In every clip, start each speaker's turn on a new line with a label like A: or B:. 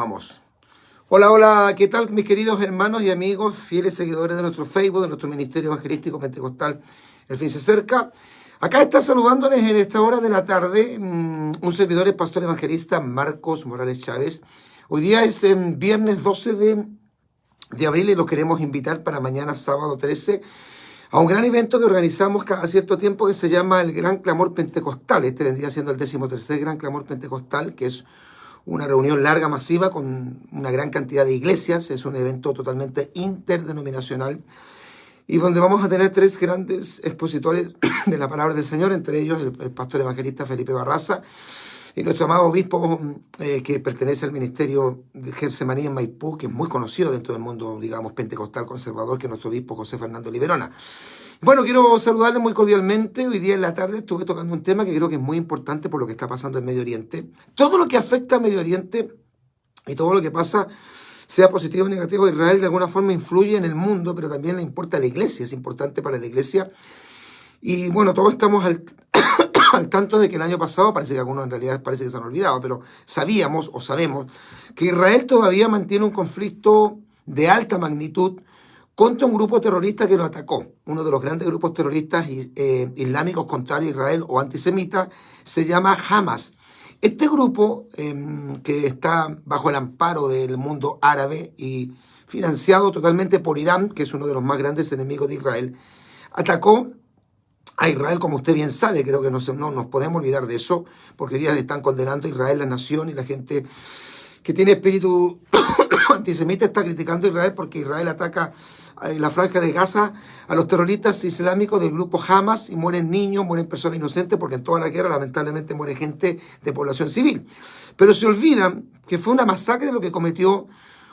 A: Vamos. Hola, hola, ¿qué tal mis queridos hermanos y amigos, fieles seguidores de nuestro Facebook, de nuestro Ministerio Evangelístico Pentecostal? El fin se acerca. Acá está saludándoles en esta hora de la tarde un servidor, el pastor evangelista Marcos Morales Chávez. Hoy día es viernes 12 de abril y los queremos invitar para mañana sábado 13 a un gran evento que organizamos cada cierto tiempo que se llama el Gran Clamor Pentecostal. Este vendría siendo el 13º Gran Clamor Pentecostal, que es una reunión larga, masiva, con una gran cantidad de iglesias. Es un evento totalmente interdenominacional y donde vamos a tener tres grandes expositores de la palabra del Señor, entre ellos el pastor evangelista Felipe Barraza y nuestro amado obispo que pertenece al ministerio de Getsemaní en Maipú, que es muy conocido dentro del mundo, digamos, pentecostal conservador, que es nuestro obispo José Fernando Liberona. Bueno, quiero saludarles muy cordialmente. Hoy día en la tarde estuve tocando un tema que creo que es muy importante por lo que está pasando en Medio Oriente. Todo lo que afecta a Medio Oriente y todo lo que pasa, sea positivo o negativo, Israel de alguna forma influye en el mundo, pero también le importa a la iglesia, es importante para la iglesia. Y bueno, todos estamos al tanto de que el año pasado, parece que algunos en realidad parece que se han olvidado, pero sabíamos o sabemos que Israel todavía mantiene un conflicto de alta magnitud contra un grupo terrorista que lo atacó. Uno de los grandes grupos terroristas islámicos contrarios a Israel o antisemitas se llama Hamas. Este grupo, que está bajo el amparo del mundo árabe y financiado totalmente por Irán, que es uno de los más grandes enemigos de Israel, atacó a Israel, como usted bien sabe. Creo que no nos podemos olvidar de eso, porque hoy día están condenando a Israel, la nación, y la gente que tiene espíritu antisemita está criticando a Israel porque Israel ataca en la franja de Gaza a los terroristas islámicos del grupo Hamas y mueren niños, mueren personas inocentes, porque en toda la guerra lamentablemente muere gente de población civil. Pero se olvidan que fue una masacre lo que cometió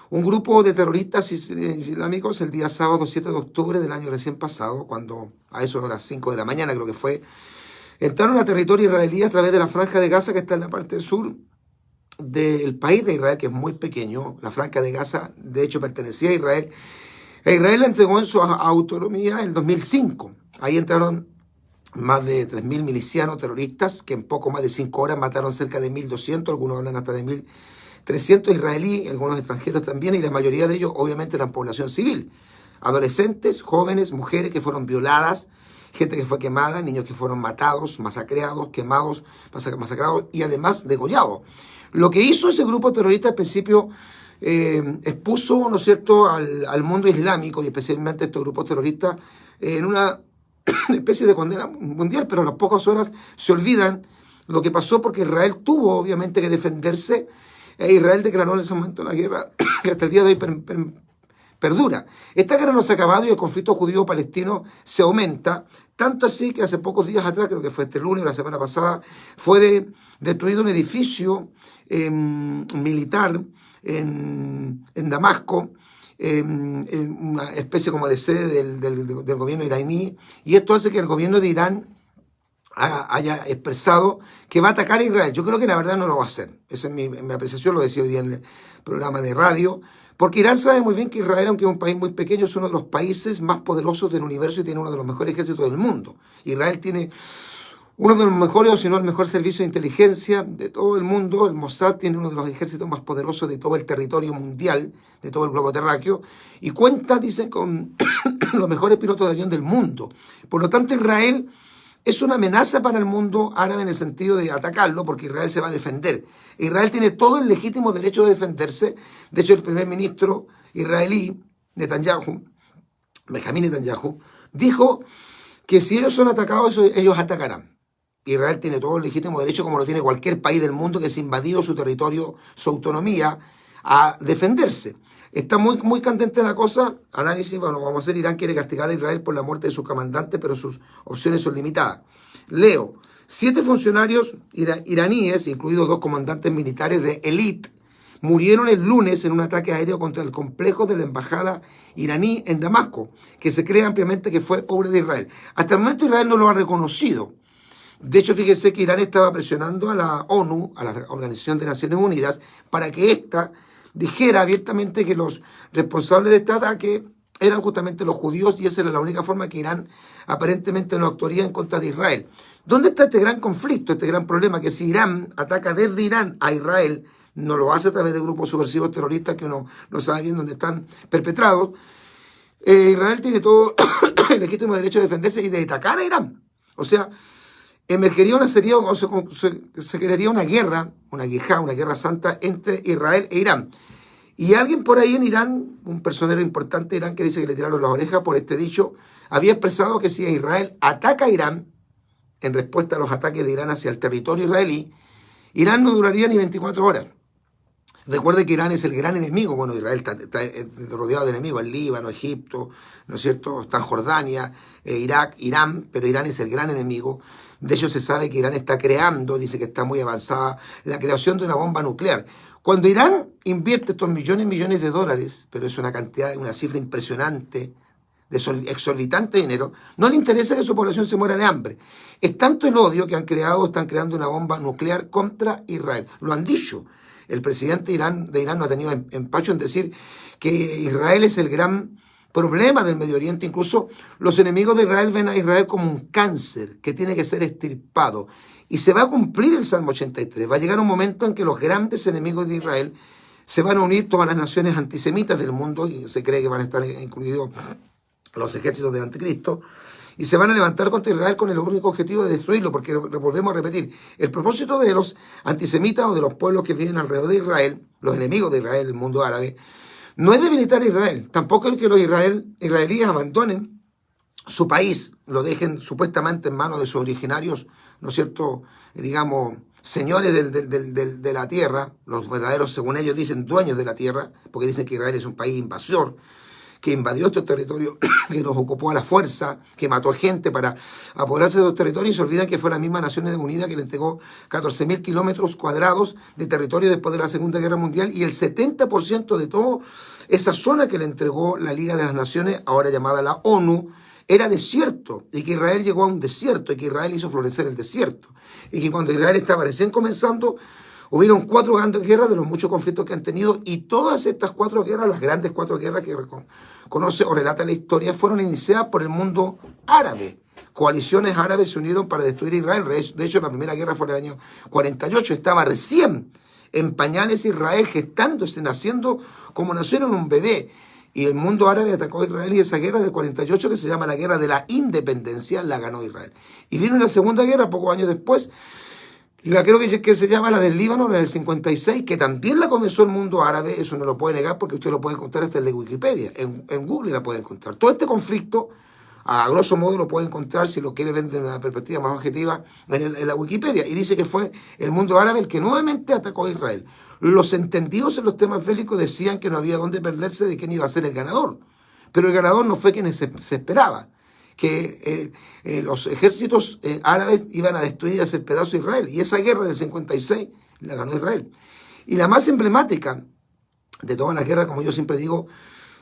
A: un grupo de terroristas islámicos el día sábado 7 de octubre del año recién pasado, cuando a eso de las 5 de la mañana creo que fue, entraron a territorio israelí a través de la franja de Gaza, que está en la parte sur del país de Israel, que es muy pequeño. La franja de Gaza de hecho pertenecía a Israel. Israel la entregó en su autonomía en 2005. Ahí entraron más de 3.000 milicianos terroristas que en poco más de 5 horas mataron cerca de 1.200, algunos hablan hasta de 1.300 israelíes, algunos extranjeros también, y la mayoría de ellos obviamente eran población civil. Adolescentes, jóvenes, mujeres que fueron violadas, gente que fue quemada, niños que fueron matados, masacrados, quemados, masacrados y además degollados. Lo que hizo ese grupo terrorista al principio expuso, ¿no es cierto?, al mundo islámico y especialmente a estos grupos terroristas en una especie de condena mundial, pero a las pocas horas se olvidan lo que pasó, porque Israel tuvo obviamente que defenderse. Israel declaró en ese momento la guerra que hasta el día de hoy perdura. Esta guerra no se ha acabado y el conflicto judío-palestino se aumenta, tanto así que hace pocos días atrás, creo que fue este lunes o la semana pasada, fue destruido un edificio militar en Damasco, en una especie como de sede del gobierno iraní, y esto hace que el gobierno de Irán haya expresado que va a atacar a Israel. Yo creo que la verdad no lo va a hacer. Esa es mi apreciación, lo decía hoy día en el programa de radio, porque Irán sabe muy bien que Israel, aunque es un país muy pequeño, es uno de los países más poderosos del universo y tiene uno de los mejores ejércitos del mundo. Israel tiene uno de los mejores, o si no el mejor servicio de inteligencia de todo el mundo. El Mossad tiene uno de los ejércitos más poderosos de todo el territorio mundial, de todo el globo terráqueo, y cuenta, dicen, con los mejores pilotos de avión del mundo. Por lo tanto, Israel es una amenaza para el mundo árabe en el sentido de atacarlo, porque Israel se va a defender. Israel tiene todo el legítimo derecho de defenderse. De hecho, el primer ministro israelí, Benjamín Netanyahu, dijo que si ellos son atacados, ellos atacarán. Israel tiene todo el legítimo derecho, como lo tiene cualquier país del mundo que se ha invadido su territorio, su autonomía, a defenderse. Está muy, muy candente la cosa. Análisis, bueno, vamos a hacer. Irán quiere castigar a Israel por la muerte de su comandante, pero sus opciones son limitadas. Leo: 7 funcionarios iraníes, incluidos 2 comandantes militares de élite, murieron el lunes en un ataque aéreo contra el complejo de la embajada iraní en Damasco, que se cree ampliamente que fue obra de Israel. Hasta el momento Israel no lo ha reconocido. De hecho, fíjese que Irán estaba presionando a la ONU, a la Organización de Naciones Unidas, para que ésta dijera abiertamente que los responsables de este ataque eran justamente los judíos, y esa era la única forma que Irán aparentemente no actuaría en contra de Israel. ¿Dónde está este gran conflicto, este gran problema? Que si Irán ataca desde Irán a Israel, no lo hace a través de grupos subversivos terroristas que uno no sabe bien dónde están perpetrados. Israel tiene todo el legítimo derecho de defenderse y de atacar a Irán. O sea, emergería se crearía una guerra santa entre Israel e Irán. Y alguien por ahí en Irán, un personero importante de Irán que dice que le tiraron las orejas por este dicho, había expresado que si Israel ataca a Irán, en respuesta a los ataques de Irán hacia el territorio israelí, Irán no duraría ni 24 horas. Recuerde que Irán es el gran enemigo. Bueno, Israel está rodeado de enemigos, el Líbano, Egipto, ¿no es cierto? Está en Jordania, Irak, Irán, pero Irán es el gran enemigo. De hecho, se sabe que Irán está creando, dice que está muy avanzada, la creación de una bomba nuclear. Cuando Irán invierte estos millones y millones de dólares, pero es una cifra impresionante, de exorbitante dinero, no le interesa que su población se muera de hambre. Es tanto el odio que están creando una bomba nuclear contra Israel. Lo han dicho. El presidente de Irán no ha tenido empacho en decir que Israel es el gran problema del Medio Oriente. Incluso los enemigos de Israel ven a Israel como un cáncer que tiene que ser extirpado. Y se va a cumplir el Salmo 83. Va a llegar un momento en que los grandes enemigos de Israel se van a unir todas las naciones antisemitas del mundo, y se cree que van a estar incluidos los ejércitos del anticristo, y se van a levantar contra Israel con el único objetivo de destruirlo, porque volvemos a repetir, el propósito de los antisemitas o de los pueblos que viven alrededor de Israel, los enemigos de Israel, el mundo árabe, no es debilitar a Israel, tampoco es que los israelíes abandonen su país, lo dejen supuestamente en manos de sus originarios, ¿no es cierto?, digamos, señores de la tierra, los verdaderos, según ellos dicen, dueños de la tierra, porque dicen que Israel es un país invasor, que invadió estos territorios, que los ocupó a la fuerza, que mató gente para apoderarse de los territorios, y se olvidan que fue la misma Naciones Unidas que le entregó 14.000 kilómetros cuadrados de territorio después de la Segunda Guerra Mundial, y el 70% de toda esa zona que le entregó la Liga de las Naciones, ahora llamada la ONU, era desierto, y que Israel llegó a un desierto, y que Israel hizo florecer el desierto, y que cuando Israel estaba recién comenzando, hubieron 4 grandes guerras de los muchos conflictos que han tenido, y todas estas 4 guerras, las grandes 4 guerras que conoce o relata la historia, fueron iniciadas por el mundo árabe. Coaliciones árabes se unieron para destruir Israel. De hecho, la primera guerra fue en el año 48, estaba recién en pañales Israel, gestándose, naciendo como nacieron un bebé. Y el mundo árabe atacó a Israel, y esa guerra del 48, que se llama la Guerra de la Independencia, la ganó Israel. Y vino una segunda guerra, pocos años después, creo que se llama la del Líbano, la del 56, que también la comenzó el mundo árabe. Eso no lo puede negar porque usted lo puede encontrar hasta en la Wikipedia, en Google la puede encontrar. Todo este conflicto, a grosso modo, lo puede encontrar, si lo quiere ver desde una perspectiva más objetiva, en la Wikipedia. Y dice que fue el mundo árabe el que nuevamente atacó a Israel. Los entendidos en los temas bélicos decían que no había dónde perderse de quién iba a ser el ganador. Pero el ganador no fue quien se esperaba, que los ejércitos árabes iban a destruir y hacer pedazo a Israel. Y esa guerra del 56 la ganó Israel. Y la más emblemática de todas las guerras, como yo siempre digo,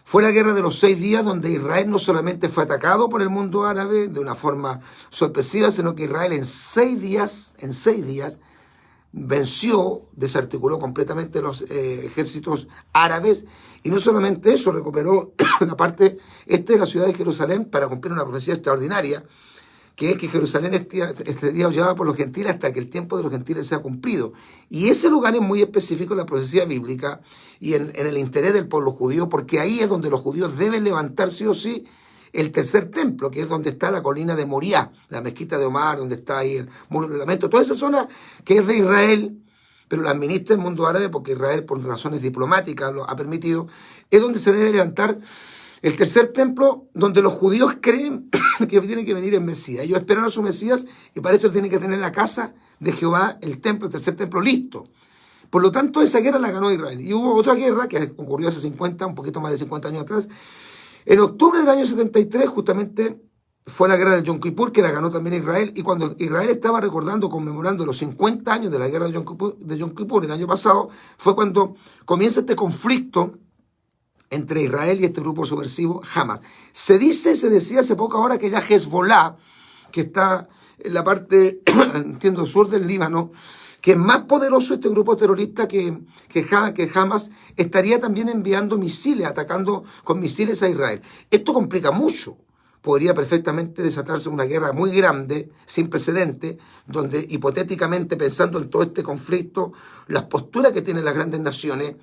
A: fue la guerra de los 6 días, donde Israel no solamente fue atacado por el mundo árabe de una forma sorpresiva, sino que Israel en 6 días, venció, desarticuló completamente los ejércitos árabes, y no solamente eso, recuperó la parte este de la ciudad de Jerusalén para cumplir una profecía extraordinaria, que es que Jerusalén estaría hollada por los gentiles hasta que el tiempo de los gentiles sea cumplido. Y ese lugar es muy específico en la profecía bíblica y en el interés del pueblo judío, porque ahí es donde los judíos deben levantar sí o sí el tercer templo, que es donde está la colina de Moriah, la mezquita de Omar, donde está ahí el muro del lamento, toda esa zona que es de Israel, pero la administra el mundo árabe porque Israel, por razones diplomáticas, lo ha permitido, es donde se debe levantar el tercer templo, donde los judíos creen que tiene que venir el Mesías. Ellos esperan a su Mesías, y para eso tienen que tener la casa de Jehová, el templo, el tercer templo, listo. Por lo tanto, esa guerra la ganó Israel. Y hubo otra guerra que ocurrió hace un poquito más de 50 años atrás. En octubre del año 73, justamente, fue la guerra de Yom Kippur, que la ganó también Israel. Y cuando Israel estaba conmemorando los 50 años de la guerra de Yom Kippur el año pasado, fue cuando comienza este conflicto entre Israel y este grupo subversivo Hamas. Se decía hace poco ahora que ya Hezbollah, que está en la parte, entiendo, sur del Líbano, que es más poderoso este grupo terrorista que Hamas, estaría también enviando misiles, atacando con misiles a Israel. Esto complica mucho, podría perfectamente desatarse una guerra muy grande, sin precedentes, donde hipotéticamente, pensando en todo este conflicto, las posturas que tienen las grandes naciones,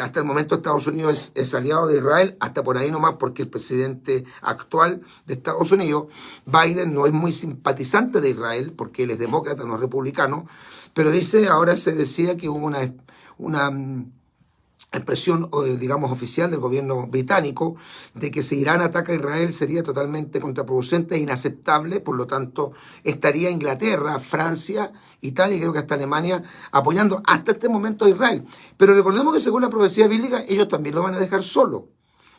A: hasta el momento Estados Unidos es aliado de Israel, hasta por ahí nomás, porque el presidente actual de Estados Unidos, Biden, no es muy simpatizante de Israel, porque él es demócrata, no republicano, pero ahora se decía que hubo una expresión, digamos, oficial del gobierno británico de que si Irán ataca a Israel sería totalmente contraproducente e inaceptable, por lo tanto estaría Inglaterra, Francia, Italia y creo que hasta Alemania apoyando hasta este momento a Israel. Pero recordemos que según la profecía bíblica ellos también lo van a dejar solo.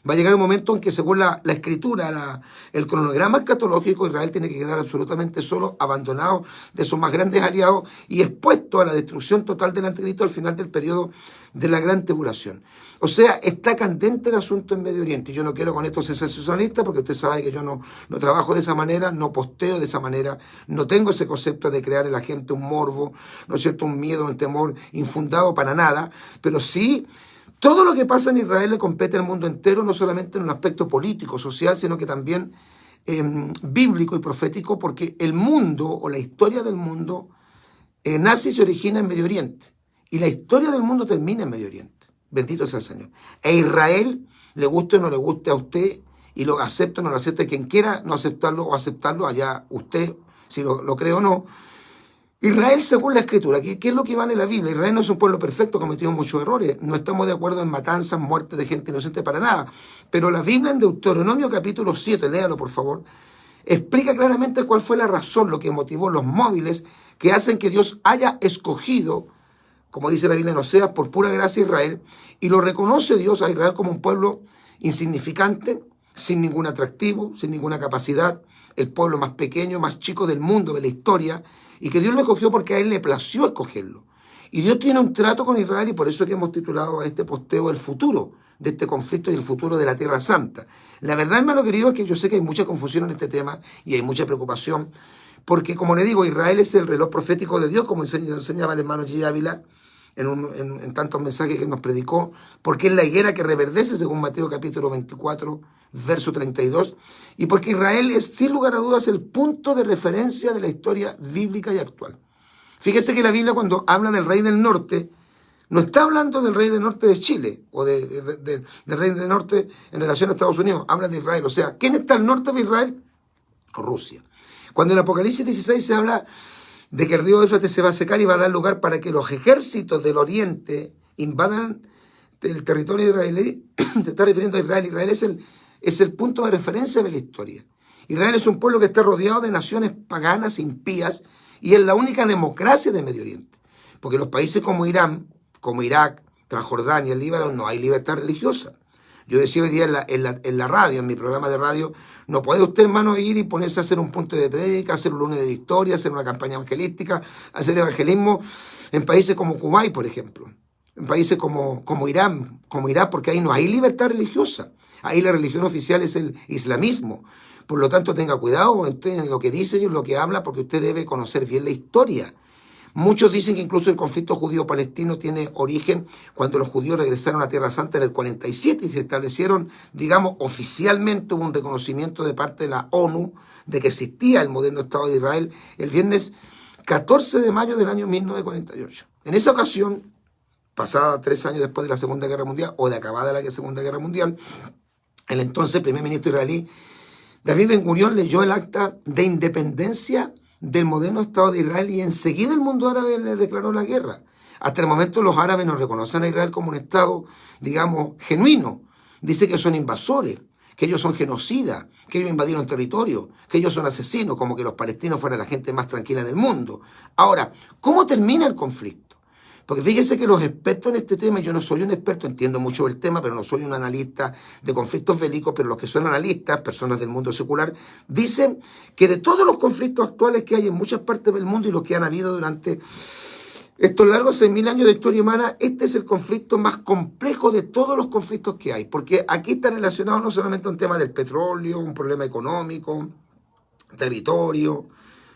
A: Va a llegar un momento en que según la escritura, el cronograma escatológico, Israel tiene que quedar absolutamente solo, abandonado de sus más grandes aliados y expuesto a la destrucción total del anticristo al final del periodo de la gran tribulación. O sea, está candente el asunto en Medio Oriente. Yo no quiero con esto ser sensacionalista porque usted sabe que yo no trabajo de esa manera, no posteo de esa manera, no tengo ese concepto de crear en la gente un morbo, ¿no es cierto?, un miedo, un temor infundado para nada, pero sí. Todo lo que pasa en Israel le compete al mundo entero, no solamente en un aspecto político, social, sino que también bíblico y profético, porque el mundo o la historia del mundo nace y se origina en Medio Oriente. Y la historia del mundo termina en Medio Oriente. Bendito sea el Señor. E Israel, le guste o no le guste a usted, y lo acepte o no lo acepte, quien quiera no aceptarlo o aceptarlo, allá usted, si lo cree o no. Israel, según la Escritura, ¿qué es lo que vale la Biblia? Israel no es un pueblo perfecto, cometió muchos errores. No estamos de acuerdo en matanzas, muertes de gente inocente para nada. Pero la Biblia en Deuteronomio capítulo 7, léalo por favor, explica claramente cuál fue la razón, lo que motivó los móviles que hacen que Dios haya escogido, como dice la Biblia en Oseas, por pura gracia a Israel, y lo reconoce Dios a Israel como un pueblo insignificante, sin ningún atractivo, sin ninguna capacidad, el pueblo más pequeño, más chico del mundo, de la historia, y que Dios lo escogió porque a él le plació escogerlo. Y Dios tiene un trato con Israel y por eso es que hemos titulado a este posteo el futuro de este conflicto y el futuro de la Tierra Santa. La verdad, hermano querido, es que yo sé que hay mucha confusión en este tema y hay mucha preocupación, porque como le digo, Israel es el reloj profético de Dios, como enseñaba el hermano G. Ávila en tantos mensajes que nos predicó, porque es la higuera que reverdece, según Mateo capítulo 24, verso 32, y porque Israel es, sin lugar a dudas, el punto de referencia de la historia bíblica y actual. Fíjese que la Biblia, cuando habla del rey del norte, no está hablando del rey del norte de Chile o del rey del norte en relación a Estados Unidos, habla de Israel. O sea, ¿quién está al norte de Israel? Rusia. Cuando en Apocalipsis 16 se habla de que el río Éufrates se va a secar y va a dar lugar para que los ejércitos del oriente invadan el territorio israelí, se está refiriendo a Israel. Israel es el punto de referencia de la historia. Israel es un pueblo que está rodeado de naciones paganas, impías, y es la única democracia de Medio Oriente. Porque en los países como Irán, como Irak, Transjordania, el Líbano, no hay libertad religiosa. Yo decía hoy día en la radio, en mi programa de radio, no puede usted, hermano, ir y ponerse a hacer un punto de prédica, hacer un lunes de victoria, hacer una campaña evangelística, hacer evangelismo en países como Kuwait, por ejemplo, en países como Irán, como Irak, porque ahí no hay libertad religiosa. Ahí la religión oficial es el islamismo. Por lo tanto, tenga cuidado usted en lo que dice y en lo que habla, porque usted debe conocer bien la historia. Muchos dicen que incluso el conflicto judío-palestino tiene origen cuando los judíos regresaron a Tierra Santa en el 47 y se establecieron, digamos, oficialmente hubo un reconocimiento de parte de la ONU de que existía el moderno Estado de Israel el viernes 14 de mayo del año 1948. En esa ocasión, pasada 3 años después de la Segunda Guerra Mundial o de acabada la Segunda Guerra Mundial, el entonces primer ministro israelí David Ben Gurión leyó el acta de independencia del moderno Estado de Israel y enseguida el mundo árabe le declaró la guerra. Hasta el momento los árabes no reconocen a Israel como un Estado, digamos, genuino. Dice que son invasores, que ellos son genocidas, que ellos invadieron territorio, que ellos son asesinos, como que los palestinos fueran la gente más tranquila del mundo. Ahora, ¿cómo termina el conflicto? Porque fíjese que los expertos en este tema, yo no soy un experto, entiendo mucho el tema, pero no soy un analista de conflictos bélicos, pero los que son analistas, personas del mundo secular, dicen que de todos los conflictos actuales que hay en muchas partes del mundo y los que han habido durante estos largos 6.000 años de historia humana, este es el conflicto más complejo de todos los conflictos que hay, porque aquí está relacionado no solamente un tema del petróleo, un problema económico, territorio,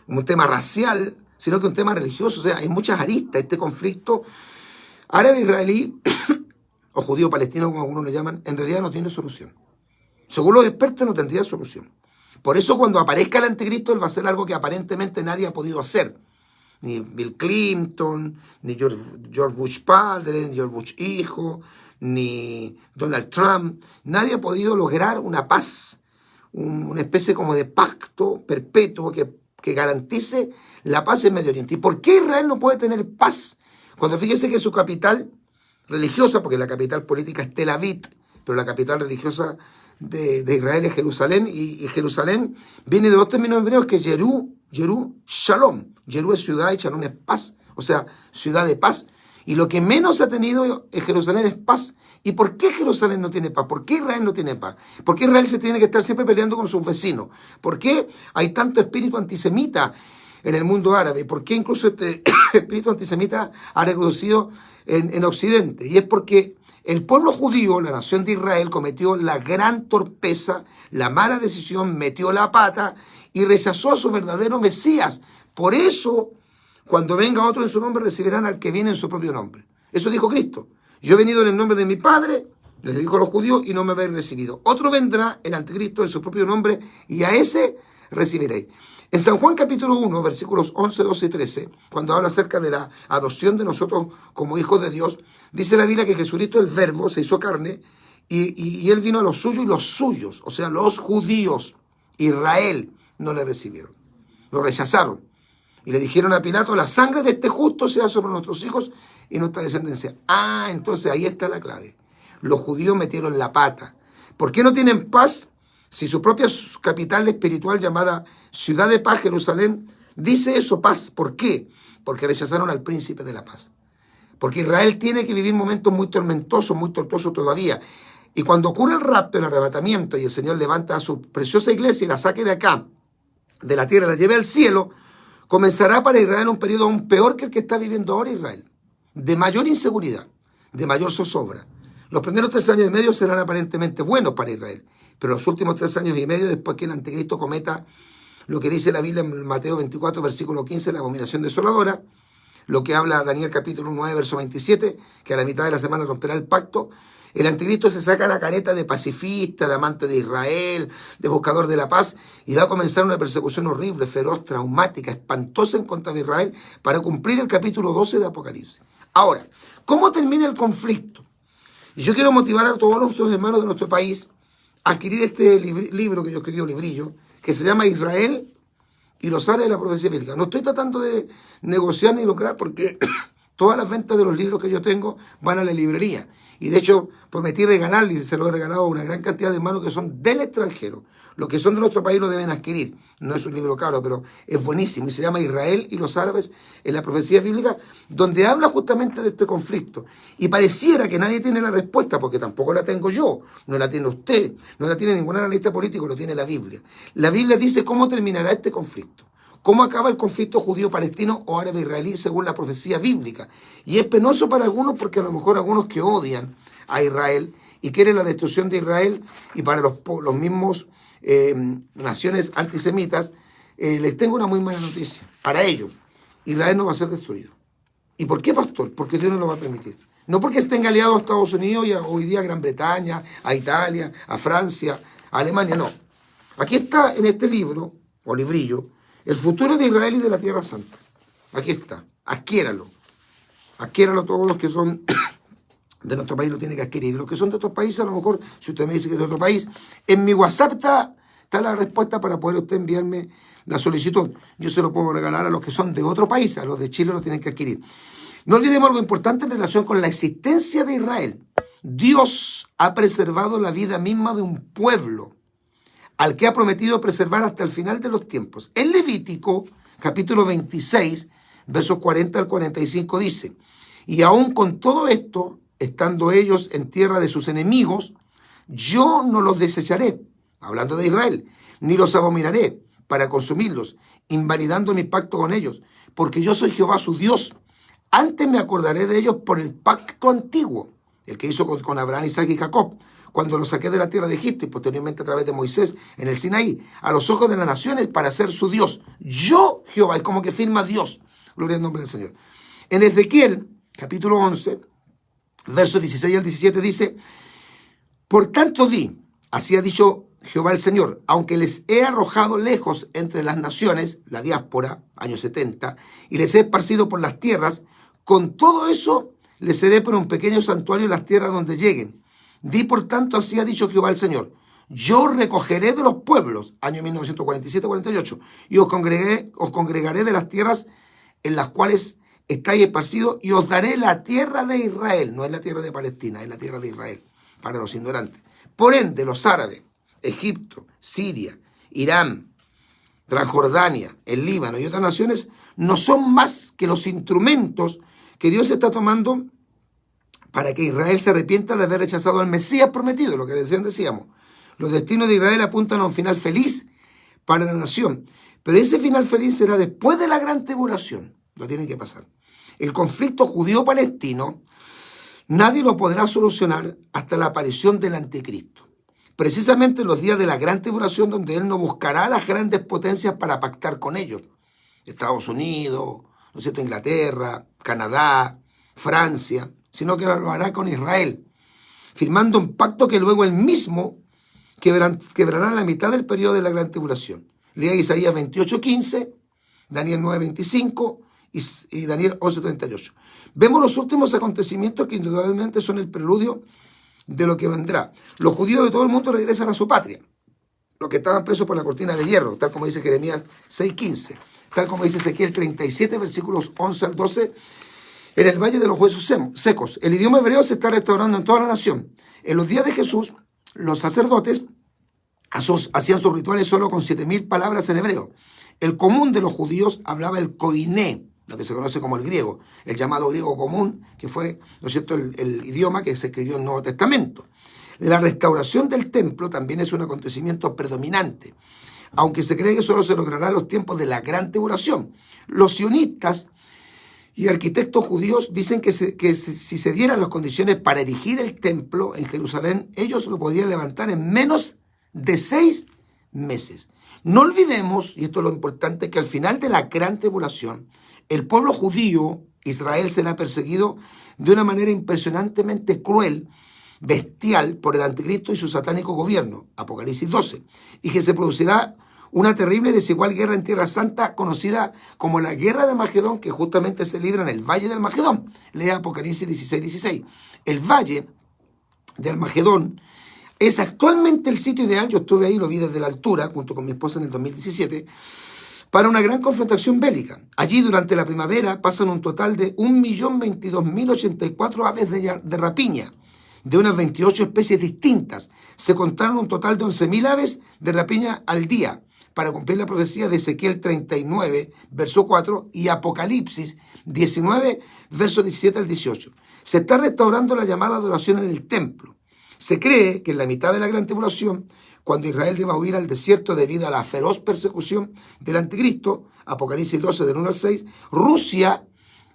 A: un tema racial, sino que un tema religioso. O sea, hay muchas aristas. Este conflicto árabe-israelí o judío-palestino, como algunos le llaman, en realidad no tiene solución. Según los expertos, no tendría solución. Por eso cuando aparezca el anticristo, él va a hacer algo que aparentemente nadie ha podido hacer. Ni Bill Clinton, ni George Bush padre, ni George Bush hijo, ni Donald Trump. Nadie ha podido lograr una paz, una especie como de pacto perpetuo que garantice la paz en Medio Oriente. ¿Y por qué Israel no puede tener paz? Cuando fíjese que su capital religiosa, porque la capital política es Tel Aviv, pero la capital religiosa de Israel es Jerusalén, y Jerusalén viene de dos términos hebreos, que es Jerú, Shalom. Jerú es ciudad y Shalom es paz, o sea, ciudad de paz. Y lo que menos ha tenido en Jerusalén es paz. ¿Y por qué Jerusalén no tiene paz? ¿Por qué Israel no tiene paz? ¿Por qué Israel se tiene que estar siempre peleando con sus vecinos? ¿Por qué hay tanto espíritu antisemita en el mundo árabe? ¿Por qué incluso este espíritu antisemita ha reproducido en Occidente? Y es porque el pueblo judío, la nación de Israel, cometió la gran torpeza, la mala decisión, metió la pata y rechazó a su verdadero Mesías. Por eso, cuando venga otro en su nombre, recibirán al que viene en su propio nombre. Eso dijo Cristo. Yo he venido en el nombre de mi Padre, les dijo a los judíos, y no me habéis recibido. Otro vendrá, el anticristo, en su propio nombre, y a ese recibiréis. En San Juan capítulo 1, versículos 11, 12 y 13, cuando habla acerca de la adopción de nosotros como hijos de Dios, dice la Biblia que Jesucristo, el Verbo, se hizo carne, y Él vino a los suyos, y los suyos, o sea, los judíos, Israel, no le recibieron. Lo rechazaron. Y le dijeron a Pilato, la sangre de este justo sea sobre nuestros hijos y nuestra descendencia. Ah, entonces ahí está la clave. Los judíos metieron la pata. ¿Por qué no tienen paz si su propia capital espiritual llamada Ciudad de Paz, Jerusalén, dice eso, paz? ¿Por qué? Porque rechazaron al príncipe de la paz. Porque Israel tiene que vivir momentos muy tormentosos, muy tortuosos todavía. Y cuando ocurre el rapto, el arrebatamiento, y el Señor levanta a su preciosa iglesia y la saque de acá, de la tierra, la lleve al cielo, comenzará para Israel un periodo aún peor que el que está viviendo ahora Israel, de mayor inseguridad, de mayor zozobra. Los primeros 3 años y medio serán aparentemente buenos para Israel, pero los últimos 3 años y medio, después que el anticristo cometa lo que dice la Biblia en Mateo 24, versículo 15, la abominación desoladora, lo que habla Daniel capítulo 9, verso 27, que a la mitad de la semana romperá el pacto. El anticristo se saca la careta de pacifista, de amante de Israel, de buscador de la paz, y va a comenzar una persecución horrible, feroz, traumática, espantosa en contra de Israel para cumplir el capítulo 12 de Apocalipsis. Ahora, ¿cómo termina el conflicto? Y yo quiero motivar a todos nuestros hermanos de nuestro país a adquirir este libro que yo escribí, un librillo, que se llama Israel y los árabes de la profecía bíblica. No estoy tratando de negociar ni lucrar porque todas las ventas de los libros que yo tengo van a la librería. Y de hecho, prometí regalarle, y se lo he regalado a una gran cantidad de hermanos que son del extranjero. Los que son de nuestro país lo deben adquirir. No es un libro caro, pero es buenísimo. Y se llama Israel y los árabes en la profecía bíblica, donde habla justamente de este conflicto. Y pareciera que nadie tiene la respuesta, porque tampoco la tengo yo, no la tiene usted, no la tiene ningún analista político, lo tiene la Biblia. La Biblia dice cómo terminará este conflicto. ¿Cómo acaba el conflicto judío-palestino o árabe-israelí según la profecía bíblica? Y es penoso para algunos porque a lo mejor algunos que odian a Israel y quieren la destrucción de Israel, y para los mismos naciones antisemitas, les tengo una muy mala noticia. Para ellos, Israel no va a ser destruido. ¿Y por qué, pastor? Porque Dios no lo va a permitir. No porque estén aliados a Estados Unidos y hoy día a Gran Bretaña, a Italia, a Francia, a Alemania, no. Aquí está en este libro, o librillo, el futuro de Israel y de la Tierra Santa. Aquí está. Adquiéralo. Adquiéralo todos los que son de nuestro país, lo tienen que adquirir. Los que son de otros países, a lo mejor, si usted me dice que es de otro país, en mi WhatsApp está la respuesta para poder usted enviarme la solicitud. Yo se lo puedo regalar a los que son de otro país, a los de Chile lo tienen que adquirir. No olvidemos algo importante en relación con la existencia de Israel. Dios ha preservado la vida misma de un pueblo al que ha prometido preservar hasta el final de los tiempos. En Levítico, capítulo 26, versos 40 al 45, dice: y aún con todo esto, estando ellos en tierra de sus enemigos, yo no los desecharé, hablando de Israel, ni los abominaré para consumirlos, invalidando mi pacto con ellos, porque yo soy Jehová su Dios. Antes me acordaré de ellos por el pacto antiguo, el que hizo con Abraham, Isaac y Jacob, cuando los saqué de la tierra de Egipto y posteriormente a través de Moisés en el Sinaí, a los ojos de las naciones para ser su Dios. Yo, Jehová, es como que firma Dios. Gloria al nombre del Señor. En Ezequiel, capítulo 11, versos 16 al 17 dice: por tanto di, así ha dicho Jehová el Señor, aunque les he arrojado lejos entre las naciones, la diáspora, años 70, y les he esparcido por las tierras, con todo eso les seré por un pequeño santuario en las tierras donde lleguen. Di por tanto, así ha dicho Jehová el Señor, yo recogeré de los pueblos, año 1947-48, y os congregaré de las tierras en las cuales estáis esparcidos, y os daré la tierra de Israel. No es la tierra de Palestina, es la tierra de Israel, para los ignorantes. Por ende, los árabes, Egipto, Siria, Irán, Transjordania, el Líbano y otras naciones no son más que los instrumentos que Dios está tomando para que Israel se arrepienta de haber rechazado al Mesías prometido, lo que recién decíamos. Los destinos de Israel apuntan a un final feliz para la nación, pero ese final feliz será después de la gran tribulación, lo tiene que pasar. El conflicto judío-palestino nadie lo podrá solucionar hasta la aparición del anticristo. Precisamente en los días de la gran tribulación, donde él no buscará a las grandes potencias para pactar con ellos. Estados Unidos, ¿no es cierto?, Inglaterra, Canadá, Francia, sino que lo hará con Israel, firmando un pacto que luego él mismo quebrará la mitad del periodo de la gran tribulación. Lea Isaías 28:15, Daniel 9:25 y Daniel 11:38. Vemos los últimos acontecimientos que indudablemente son el preludio de lo que vendrá. Los judíos de todo el mundo regresan a su patria, los que estaban presos por la cortina de hierro, tal como dice Jeremías 6:15, tal como dice Ezequiel 37, versículos 11 al 12, en el valle de los huesos secos. El idioma hebreo se está restaurando en toda la nación. En los días de Jesús, los sacerdotes hacían sus rituales solo con 7.000 palabras en hebreo. El común de los judíos hablaba el koiné, lo que se conoce como el griego, el llamado griego común, que fue, ¿no es cierto?, el idioma que se escribió en el Nuevo Testamento. La restauración del templo también es un acontecimiento predominante, aunque se cree que solo se logrará en los tiempos de la gran tribulación. Los sionistas y arquitectos judíos dicen que si se dieran las condiciones para erigir el templo en Jerusalén, ellos lo podrían levantar en menos de 6 meses. No olvidemos, y esto es lo importante, que al final de la gran tribulación, el pueblo judío, Israel, será perseguido de una manera impresionantemente cruel, bestial, por el anticristo y su satánico gobierno, Apocalipsis 12, y que se producirá una terrible y desigual guerra en Tierra Santa, conocida como la Guerra de Magedón, que justamente se libra en el Valle del Magedón. Lea Apocalipsis 16:16. El Valle del Magedón es actualmente el sitio ideal, yo estuve ahí, lo vi desde la altura, junto con mi esposa en el 2017, para una gran confrontación bélica. Allí, durante la primavera, pasan un total de 1.022.084 aves de rapiña, de unas 28 especies distintas. Se contaron un total de 11.000 aves de rapiña al día, para cumplir la profecía de Ezequiel 39, verso 4, y Apocalipsis 19, verso 17 al 18. Se está restaurando la llamada adoración en el templo. Se cree que en la mitad de la gran tribulación, cuando Israel deba huir al desierto debido a la feroz persecución del anticristo, Apocalipsis 12, del 1 al 6, Rusia,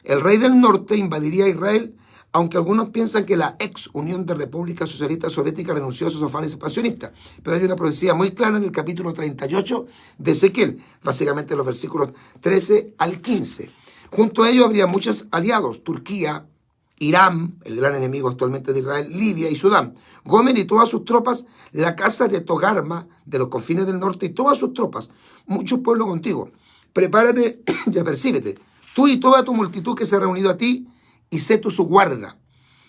A: el rey del norte, invadiría Israel, aunque algunos piensan que la ex Unión de República Socialista Soviética renunció a sus afanes expansionistas. Pero hay una profecía muy clara en el capítulo 38 de Ezequiel, básicamente los versículos 13 al 15. Junto a ello habría muchos aliados: Turquía, Irán, el gran enemigo actualmente de Israel, Libia y Sudán, Gomer y todas sus tropas, la casa de Togarma, de los confines del norte, y todas sus tropas, muchos pueblos contigo. Prepárate y apercíbete, tú y toda tu multitud que se ha reunido a ti, y sé tú su guarda.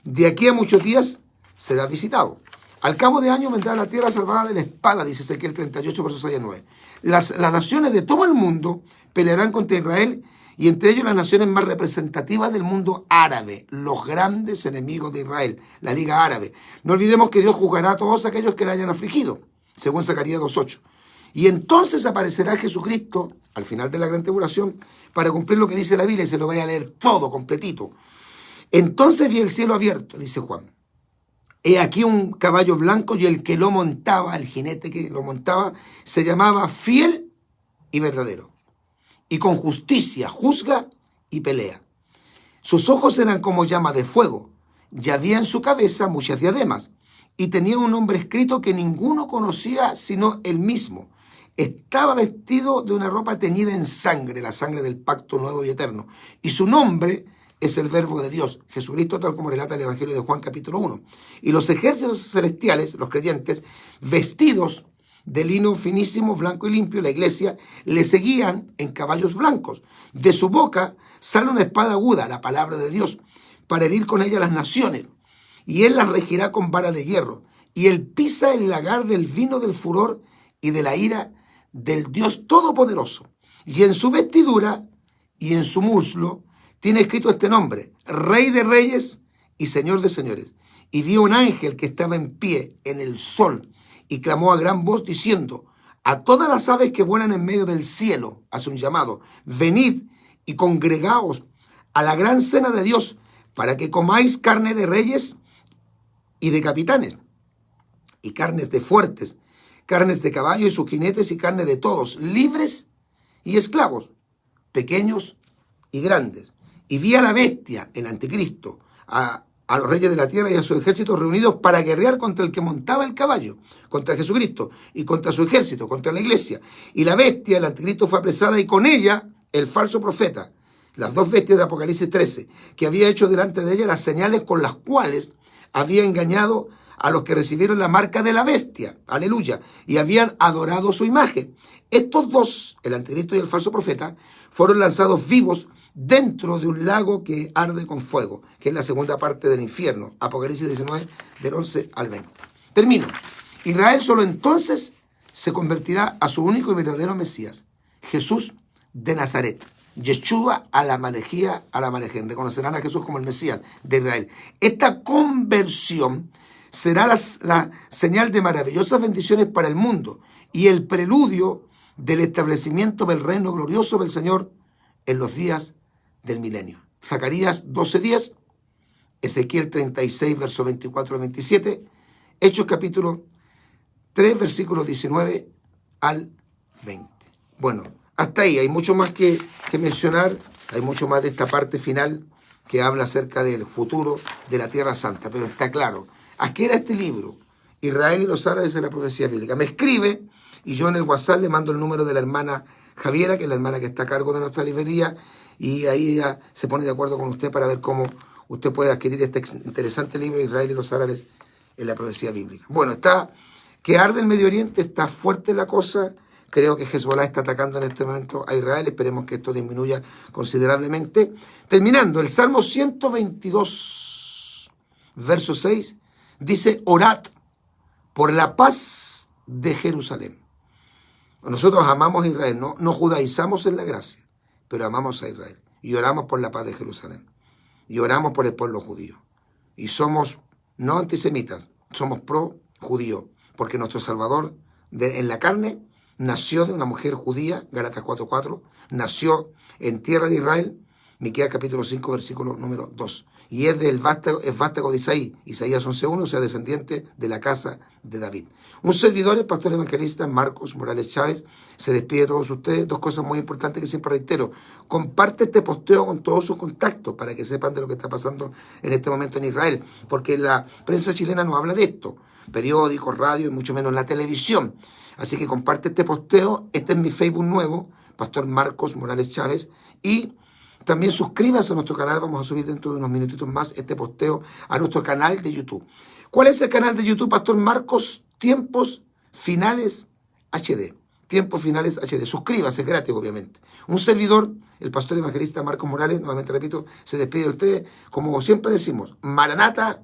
A: De aquí a muchos días serás visitado. Al cabo de años vendrá la tierra salvada de la espada, dice Ezequiel 38, versos 6 al 9. Las naciones de todo el mundo pelearán contra Israel, y entre ellos las naciones más representativas del mundo árabe, los grandes enemigos de Israel, la Liga Árabe. No olvidemos que Dios juzgará a todos aquellos que le hayan afligido, según Zacarías 2:8. Y entonces aparecerá Jesucristo, al final de la gran tribulación, para cumplir lo que dice la Biblia, y se lo voy a leer todo, completito. Entonces vi el cielo abierto, dice Juan. He aquí un caballo blanco, y el que lo montaba, el jinete que lo montaba, se llamaba Fiel y Verdadero, y con justicia juzga y pelea. Sus ojos eran como llama de fuego, y había en su cabeza muchas diademas, y tenía un nombre escrito que ninguno conocía sino él mismo. Estaba vestido de una ropa teñida en sangre, la sangre del pacto nuevo y eterno, y su nombre es el Verbo de Dios, Jesucristo, tal como relata el Evangelio de Juan capítulo 1. Y los ejércitos celestiales, los creyentes, vestidos de lino finísimo, blanco y limpio, la iglesia, le seguían en caballos blancos. De su boca sale una espada aguda, la palabra de Dios, para herir con ella las naciones. Y él las regirá con vara de hierro. Y él pisa el lagar del vino del furor y de la ira del Dios Todopoderoso. Y en su vestidura y en su muslo tiene escrito este nombre: Rey de Reyes y Señor de Señores. Y vio un ángel que estaba en pie en el sol y clamó a gran voz diciendo: a todas las aves que vuelan en medio del cielo, hace un llamado: venid y congregaos a la gran cena de Dios, para que comáis carne de reyes y de capitanes, y carnes de fuertes, carnes de caballo y sus jinetes, y carne de todos, libres y esclavos, pequeños y grandes. Y vi a la bestia, el anticristo, a los reyes de la tierra y a sus ejércitos reunidos para guerrear contra el que montaba el caballo, contra Jesucristo, y contra su ejército, contra la iglesia. Y la bestia, el anticristo, fue apresada, y con ella el falso profeta, las dos bestias de Apocalipsis 13, que había hecho delante de ella las señales con las cuales había engañado a los que recibieron la marca de la bestia, aleluya, y habían adorado su imagen. Estos dos, el anticristo y el falso profeta, fueron lanzados vivos dentro de un lago que arde con fuego, que es la segunda parte del infierno, Apocalipsis 19, del 11 al 20. Termino. Israel solo entonces se convertirá a su único y verdadero Mesías, Jesús de Nazaret. Yeshua a la Malejía, a la Malejen. Reconocerán a Jesús como el Mesías de Israel. Esta conversión será la señal de maravillosas bendiciones para el mundo y el preludio del establecimiento del reino glorioso del Señor en los días del milenio. Zacarías 12:10, Ezequiel 36, versos 24 al 27, Hechos capítulo 3, versículos 19 al 20. Bueno, hasta ahí, hay mucho más que mencionar, hay mucho más de esta parte final que habla acerca del futuro de la Tierra Santa, pero está claro, ¿a qué era este libro? Israel y los árabes en la profecía bíblica. Me escribe y yo en el WhatsApp le mando el número de la hermana Javiera, que es la hermana que está a cargo de nuestra librería, y ahí ella se pone de acuerdo con usted para ver cómo usted puede adquirir este interesante libro, Israel y los árabes en la profecía bíblica. Bueno, está que arde el Medio Oriente, está fuerte la cosa. Creo que Hezbollah está atacando en este momento a Israel. Esperemos que esto disminuya considerablemente. Terminando, el Salmo 122, verso 6, dice: orad por la paz de Jerusalén. Nosotros amamos a Israel, no judaizamos en la gracia, pero amamos a Israel. Y oramos por la paz de Jerusalén. Y oramos por el pueblo judío. Y somos no antisemitas, somos pro judío, porque nuestro Salvador en la carne nació de una mujer judía, Gálatas 4:4, nació en tierra de Israel, Miqueas capítulo 5, versículo número 2. Y es vástago de Isaías 11:1, o sea, descendiente de la casa de David. Un servidor, el pastor evangelista Marcos Morales Chávez, se despide de todos ustedes. Dos cosas muy importantes que siempre reitero: comparte este posteo con todos sus contactos para que sepan de lo que está pasando en este momento en Israel, porque la prensa chilena no habla de esto, periódicos, radio y mucho menos la televisión. Así que comparte este posteo. Este es mi Facebook nuevo, Pastor Marcos Morales Chávez, y también suscríbase a nuestro canal. Vamos a subir dentro de unos minutitos más este posteo a nuestro canal de YouTube. ¿Cuál es el canal de YouTube, Pastor Marcos? Tiempos Finales HD. Tiempos Finales HD. Suscríbase, es gratis, obviamente. Un servidor, el pastor evangelista Marcos Morales, nuevamente repito, se despide de ustedes. Como siempre decimos, Maranata,